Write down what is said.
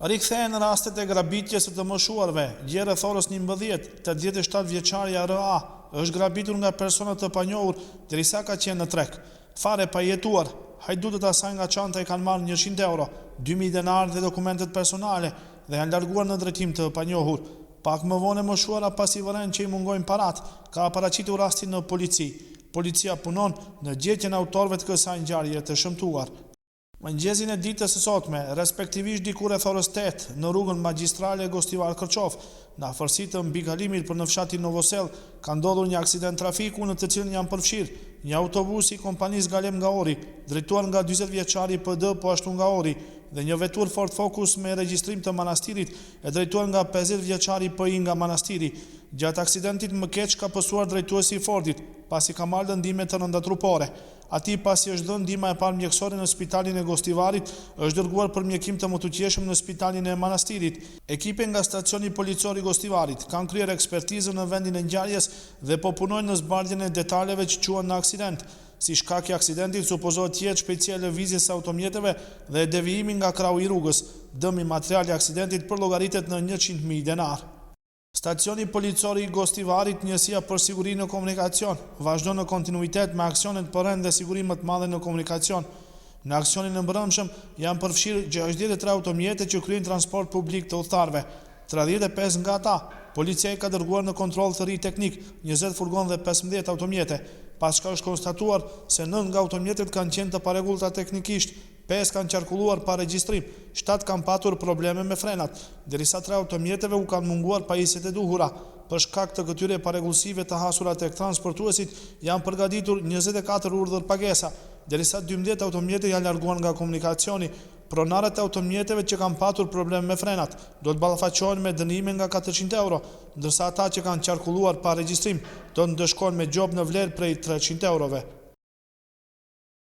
Rikthehen rastet e grabitjes së të moshuarve. Dje rreth orës 11, 87 vjeçaria R.A. është grabitur nga persona të panjohur derisa ka qenë në treg. Fare pa jetuar, hajdutët asaj nga çanta i kanë marrë 100 euro, 2000 denarë dhe dokumentet personale dhe janë larguar në drejtim të panjohur. Pak më vonë moshuara pasi vëren që i mungojnë parat, ka paraqitur rastin në polici. Policia punon në gjetjen e autorëve të kësaj ngjarje të shëmtuar. Mëngjesin e ditës së sotme, respektivisht diku rreth orës 8, në rrugën magjistrale Gostivar Kërçov, në afërsi të mbikalimit për në fshatin Novosel, ka ndodhur një aksident trafiku në të cilën janë përfshirë një autobus i kompanisë Galem nga Ori, drejtuar nga 40 vjeçari PD po ashtu nga Ori, dhe një vetur Ford Focus me regjistrim të Manastirit e drejtuar nga 50 vjeçari PI nga Manastiri. Gjatë aksidentit më keq ka pësuar drejtuesi i Fordit, pasi ka marrë ndihmë të rënda trupore. Ati pasi është dhënë ndihma e parë mjekësore në spitalin e Gostivarit, është dërguar për mjekim të mëtuqjeshëm në spitalin e Manastirit. Ekipe nga stacioni policor i Gostivarit kanë kryer ekspertizën në vendin e ngjarjes dhe po punojnë në zbardhjen e detajeve që quhen në aksident. Si shkak i aksidentit supozohet të jetë shpejtësia e lëvizjes së automjeteve dhe devijimi nga krahu i rrugës. Dëmi material i aksidentit përllogaritet në 100.000 denar. Stacioni policor i Gostivarit, njësia për siguri në komunikacion, vazhdon në kontinuitet me aksionet për rend dhe siguri më të madhe në komunikacion. Në aksionin e mbrëmshëm janë përfshirë 63 automjete që kryejnë transport publik të udhëtarëve. 35 nga ata, policia i ka dërguar në kontroll të ri teknik, 20 furgon dhe 15 automjete, pas çka është konstatuar se 9 nga automjetet kanë qenë të parregullta teknikisht, 5 kanë qarkulluar pa regjistrim, 7 kanë patur probleme me frenat, derisa 3 automjeteve u kanë munguar pajisjet e duhura. Për shkak të këtyre parregullsive të hasura tek transportuesit, janë përgatitur 24 urdhër pagesa, derisa 12 automjete janë larguar nga komunikacioni. Pronarët e automjeteve që kanë patur probleme me frenat do të ballafaqohen me dënime nga 400 euro, ndërsa ata që kanë qarkulluar pa regjistrim do të ndëshkohen me gjob në vlerë prej 300 eurove.